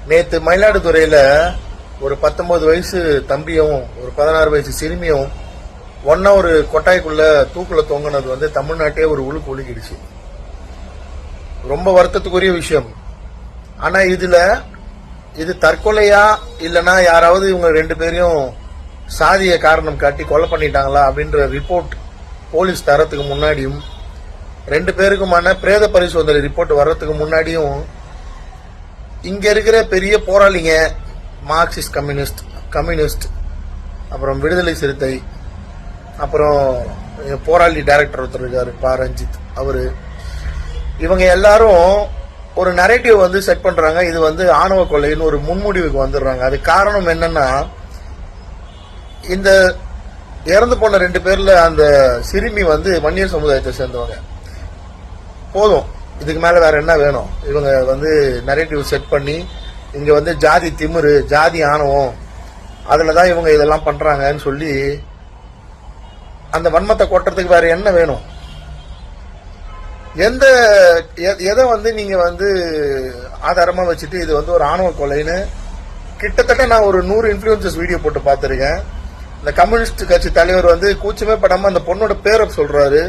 நேத்து மயிலாடுதுறையில ஒரு 19 வயசு தம்பியும் ஒரு 16 வயசு சிறுமியும் ஒன்னா ஒரு கொட்டாய்க்குள்ள தூக்குல தொங்கினது தமிழ்நாட்டே ஒரு உழுக்கு உழுக்கிடுச்சு. ரொம்ப வருத்தத்துக்குரிய விஷயம். ஆனா இது தற்கொலையா இல்லனா யாராவது இவங்க ரெண்டு பேரையும் சாதிய காரணம் காட்டி கொலை பண்ணிட்டாங்களா அப்படின்ற ரிப்போர்ட் போலீஸ் தரத்துக்கு முன்னாடியும், ரெண்டு பேருக்குமான பிரேத பரிசோதனை ரிப்போர்ட் வர்றதுக்கு முன்னாடியும் இங்க இருக்கிற பெரிய போராளிங்க, மார்க்சிஸ்ட் கம்யூனிஸ்ட், அப்புறம் விடுதலை சிறுத்தை, அப்புறம் போராளி டைரக்டர் ஒருத்தர் இருக்காரு பா ரஞ்சித், அவரு, இவங்க எல்லாரும் ஒரு நரேட்டிவ் செட் பண்றாங்க. இது ஆணவ கொலைன்னு ஒரு முன்முடிவுக்கு வந்துடுறாங்க. அது காரணம் என்னன்னா, இந்த இறந்து போன ரெண்டு பேர்ல அந்த சிறுமி வன்னியர் சமுதாயத்தை சேர்ந்தவங்க. போதும், இதுக்கு மேல வேற என்ன வேணும்? இவங்க நரேட்டிவ் செட் பண்ணி இங்க ஜாதி திமிரு, ஜாதி ஆணவம், அதுலதான் இவங்க இதெல்லாம் பண்றாங்கன்னு சொல்லி அந்த வன்மத்தை கொட்டுறதுக்கு வேற என்ன வேணும்? எதை நீங்க ஆதாரமா வச்சுட்டு இது ஒரு ஆணவ கொலைன்னு கிட்டத்தட்ட நான் ஒரு 100 இன்ஃபுளுசர்ஸ் வீடியோ போட்டு பார்த்திருக்கேன். இந்த கம்யூனிஸ்ட் கட்சி தலைவர் கூச்சமே படாம அந்த பொண்ணோட பேரை சொல்றாரு,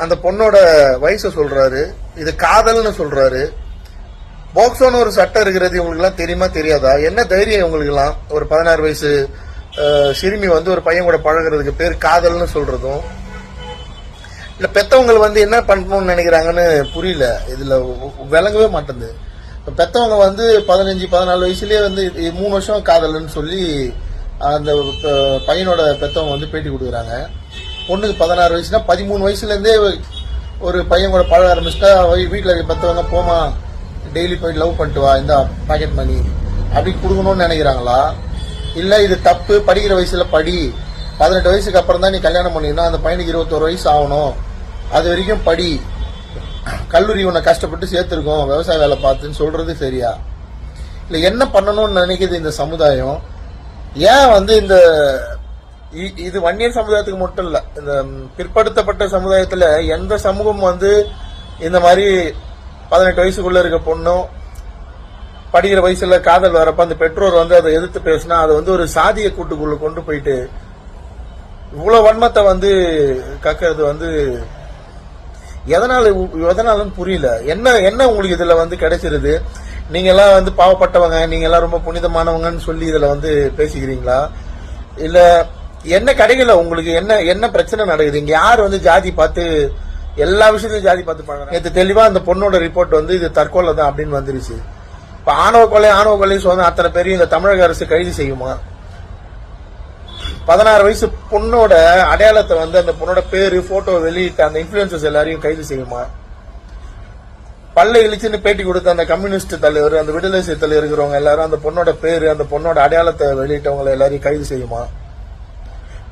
அந்த பொண்ணோட வயசை சொல்றாரு, இது காதல்னு சொல்றாரு. போக்சோன்னு ஒரு சட்டம் இருக்கிறது இவங்களுக்கு எல்லாம் தெரியுமா தெரியாதா? என்ன தைரியம் இவங்களுக்கு எல்லாம்? ஒரு 16 வயசு சிறுமி ஒரு பையன் கூட பழகிறதுக்கு பேர் காதல்னு சொல்றதும் இல்ல. பெத்தவங்க என்ன பண்ணணும்னு நினைக்கிறாங்கன்னு புரியல. இதுல விளங்கவே மாட்டேங்குது. பெத்தவங்க 15-14 வயசுலயே 3 வருஷம் காதல்னு சொல்லி அந்த பையனோட பெத்தவங்க பேட்டி கொடுக்குறாங்க. பொண்ணுக்கு 16 வயசுனா 13 வயசுல இருந்தே ஒரு பையன் கூட பழக ஆரம்பிச்சுட்டா வீட்டுல இருக்க பெத்தவங்க போமா டெய்லி போய் லவ் பண்ணிட்டு வா, இந்த பாக்கெட் மணி அப்படி கொடுக்கணும்னு நினைக்கிறாங்களா? இல்ல இது தப்பு, படிக்கிற வயசுல படி, 18 வயசுக்கு அப்புறம் தான் நீ கல்யாணம் பண்ணினா அந்த பையனுக்கு 21 வயசு ஆகணும், அது வரைக்கும் படி, கல்லூரி உன்னை கஷ்டப்பட்டு சேர்த்திருக்கோம், விவசாய வேலை பார்த்துன்னு சொல்றது சரியா? இல்ல என்ன பண்ணணும்னு நினைக்குது இந்த சமுதாயம்? ஏன் இந்த இது வன்னியர் சமுதாயத்துக்கு மட்டும் இல்ல, இந்த பிற்படுத்தப்பட்ட சமுதாயத்துல எந்த சமூகம் இந்த மாதிரி 18 வயசுக்குள்ள இருக்க பொண்ணும் படிக்கிற வயசுல காதல் வரப்ப அந்த பெற்றோர் அதை எதிர்த்து பேசினா அது ஒரு சாதிய கூட்டுக்குள்ள கொண்டு போயிட்டு இவ்வளவு வன்மத்தை கக்கிறது எதனாலும் புரியல. என்ன உங்களுக்கு இதுல கிடைச்சிருது? நீங்க எல்லாம் பாவப்பட்டவங்க, நீங்க எல்லாம் ரொம்ப புனிதமானவங்கன்னு சொல்லி இதுல பேசிக்கிறீங்களா? இல்ல என்ன கிடைக்கல உங்களுக்கு? என்ன பிரச்சனை நடக்குது? இங்க யார் ஜாதி பார்த்து எல்லா விஷயத்தையும் ஜாதி பார்த்து பாக்குறாங்க? நேற்று தெளிவா அந்த பொண்ணோட ரிப்போர்ட் இது தற்கொலை தான் அப்படின்னு வந்துருச்சு. இப்ப ஆணவ கொலை சொன்ன அத்தனை பேரையும் இந்த தமிழக அரசு கைது செய்யுமா? 16 வயசு பொண்ணோட அடையாளத்தை அந்த பொண்ணோட பேரு போட்டோ வெளியிட்ட அந்த இன்ஃபுளுசர்ஸ் எல்லாரையும் கைது செய்யுமா? பல்ல இழிச்சுன்னு பேட்டி கொடுத்த அந்த கம்யூனிஸ்ட் தலைவர், அந்த விடுதலை சிறுத்தையில் இருக்கிறவங்க எல்லாரும் அந்த பொண்ணோட பேரு, அந்த பொண்ணோட அடையாளத்தை வெளியிட்டவங்க எல்லாரையும் கைது செய்யுமா?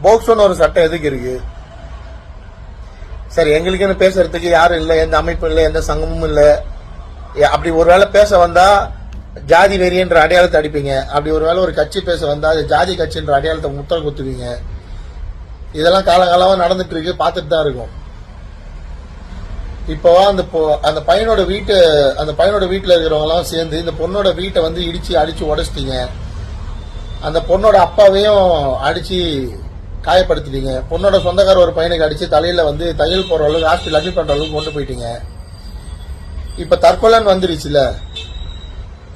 போக்சோன்னு ஒரு சட்டம் எதுக்கு இருக்கு? சரி, எங்களுக்குன்னு பேசுறதுக்கு யாரும் இல்ல, எந்த அமைப்பும் இல்ல, எந்த சங்கமும் இல்ல. அப்படி ஒருவேளை பேச வந்தா ஜாதி வெறியன்ற அடையாளத்தை அடிப்பீங்க. அப்படி ஒருவேளை ஒரு கட்சி பேச வந்தா அது ஜாதி கட்சின்ற அடையாளத்தை முத்தல் குத்துவீங்க. இதெல்லாம் காலகாலமா நடந்துட்டு இருக்கு, பார்த்துட்டு தான் இருக்கும். இப்போ அந்த பையனோட வீட்டுல இருக்கிறவங்க எல்லாம் சேர்ந்து இந்த பொண்ணோட வீட்டை இடிச்சு அடிச்சு உடைச்சிட்டீங்க. அந்த பொண்ணோட அப்பாவையும் அடிச்சு காயப்படுத்திட்டீங்க. பொண்ணோட சொந்தக்கார ஒரு பையனுக்கு அடிச்சு தலையில தையல் போற அளவுக்கு ஹாஸ்பிட்டல் அட்மிட் பண்ற அளவுக்கு கொண்டு போயிட்டீங்க. இப்ப தற்கொலைன்னு வந்துருச்சுல.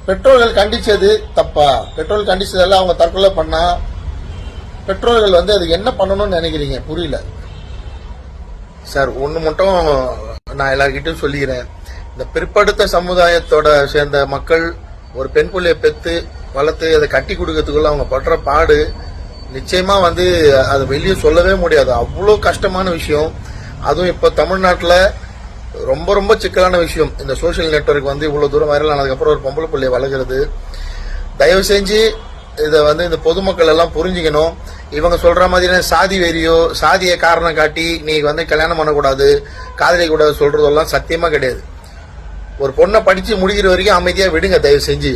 பெற்றோர்கள் கண்டிச்சது தப்பா? பெற்றோர்கள் கண்டிச்சதெல்லாம் அவங்க தற்கொலை பண்ணா பெற்றோர்கள் அது என்ன பண்ணணும்னு நினைக்கிறீங்க? புரியல சார். ஒண்ணு மட்டும் நான் எல்லார்கிட்டையும் சொல்லிக்கிறேன். இந்த பிற்படுத்த சமுதாயத்தோட சேர்ந்த மக்கள் ஒரு பெண் பிள்ளைய பெத்து வளர்த்து அதை கட்டி கொடுக்கறதுக்குள்ள அவங்க படுற பாடு நிச்சயமா அது வெளியே சொல்லவே முடியாது. அவ்வளவு கஷ்டமான விஷயம். அதுவும் இப்ப தமிழ்நாட்டுல ரொம்ப ரொம்ப சிக்கலான விஷயம். இந்த சோசியல் நெட்வொர்க் இவ்வளவு தூரம் வைரல் ஆனதுக்கு அப்புறம் ஒரு பொம்பளை பிள்ளைய வளர்கிறது. தயவு செஞ்சு இதை இந்த பொதுமக்கள் எல்லாம் புரிஞ்சுக்கணும். இவங்க சொல்ற மாதிரி சாதி வெறியோ சாதிய காரணம் காட்டி நீ கல்யாணம் பண்ணக்கூடாது, காதலிக்க கூடாது சொல்றதெல்லாம் சத்தியமா கிடையாது. ஒரு பொண்ணை படிச்சு முடிக்கிற வரைக்கும் அமைதியா விடுங்க தயவு செஞ்சு.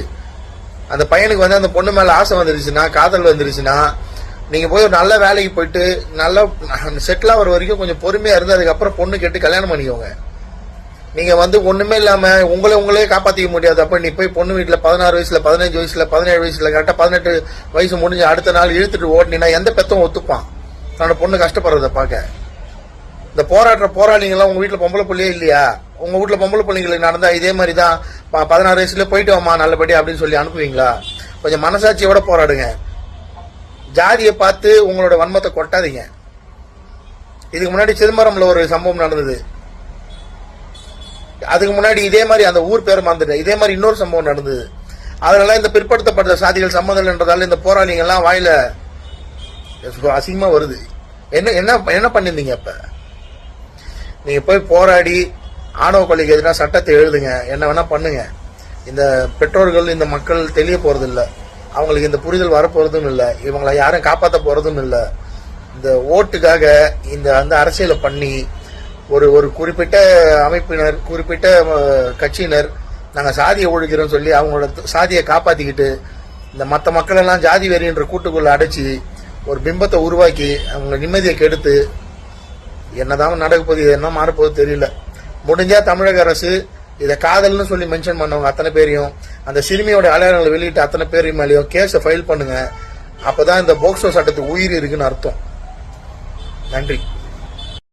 அந்த பையனுக்கு அந்த பொண்ணு மேல ஆசை வந்துருச்சுன்னா, காதல் வந்துருச்சுன்னா, நீங்க போய் ஒரு நல்ல வேலைக்கு போயிட்டு நல்லா செட்டில் ஆகிற வரைக்கும் கொஞ்சம் பொறுமையா இருந்து அதுக்கப்புறம் பொண்ணு கேட்டு கல்யாணம் பண்ணிக்கோங்க. நீங்க வந்து ஒண்ணுமே இல்லாம உங்களே காப்பாத்திக்க முடியாது. அப்ப நீ போய் பொண்ணு வீட்டுல 16 வயசுல 15 வயசுல 17 வயசுல கரெக்டா 18 வயசு முடிஞ்சு அடுத்த நாள் இழுத்துட்டு ஓடினா எந்த பெத்தம் ஒத்துப்பான் தன்னோட பொண்ணு கஷ்டப்படுறத பாக்க? இந்த போராளிங்க எல்லாம் உங்க வீட்டுல பொம்பளை பிள்ளையே இல்லையா? உங்க வீட்டுல பொம்பளை பிள்ளைங்களுக்கு நடந்தா இதே மாதிரிதான் 16 வயசுல போயிட்டு வாமா நல்லபடி அப்படின்னு சொல்லி அனுப்புவீங்களா? கொஞ்சம் மனசாட்சியோட போராடுங்க. ஜாதியை பார்த்து உங்களோட வன்மத்தை கொட்டாதீங்க. இதுக்கு முன்னாடி சிதம்பரம்ல ஒரு சம்பவம் நடந்தது. அதுக்கு முன்னாடி இதே மாதிரி அந்த ஊர் பேர் மறந்துட்டு இதே மாதிரி இன்னொரு சம்பவம் நடந்தது. அதனால இந்த பிற்படுத்தப்பட்ட சாதிகள் சம்மதம் என்றதால இந்த போராளிங்க எல்லாம் வாயில அசிங்கமா வருது. என்ன என்ன என்ன பண்ணிருந்தீங்க? அப்ப நீங்க போய் போராடி ஆணவ கொலைக்கு எதிராக சட்டத்தை எழுதுங்க, என்ன வேணா பண்ணுங்க. இந்த பெற்றோர்கள் இந்த மக்கள் தெரிய போறது இல்லை, அவங்களுக்கு இந்த புரிதல் வரப்போறதும் இல்லை, இவங்களை யாரும் காப்பாற்ற போறதும் இல்லை. இந்த ஓட்டுக்காக இந்த அந்த அரசியலை பண்ணி ஒரு குறிப்பிட்ட அமைப்பினர் குறிப்பிட்ட கட்சியினர் நாங்க சாதியை ஒழிக்கிறோம் சொல்லி அவங்களோட சாதியை காப்பாத்திக்கிட்டு இந்த மற்ற மக்கள் எல்லாம் ஜாதி வெறி என்ற கூட்டுக்குள்ள அடைச்சி ஒரு பிம்பத்தை உருவாக்கி அவங்க நிம்மதியை கெடுத்து என்னதான் நடக்க போகுது, என்ன மாறப்போகுது தெரியல. முடிஞ்சா தமிழக அரசு இதை காதல்னு சொல்லி மென்ஷன் பண்ணவங்க அத்தனை பேரையும், அந்த சிறுமியோட அடையாளங்களை வெளியிட்டு அத்தனை பேரையும் மேலேயும் கேஸை ஃபைல் பண்ணுங்க. அப்பதான் இந்த போக்சோ சட்டத்துக்கு உயிர் இருக்குன்னு அர்த்தம். நன்றி.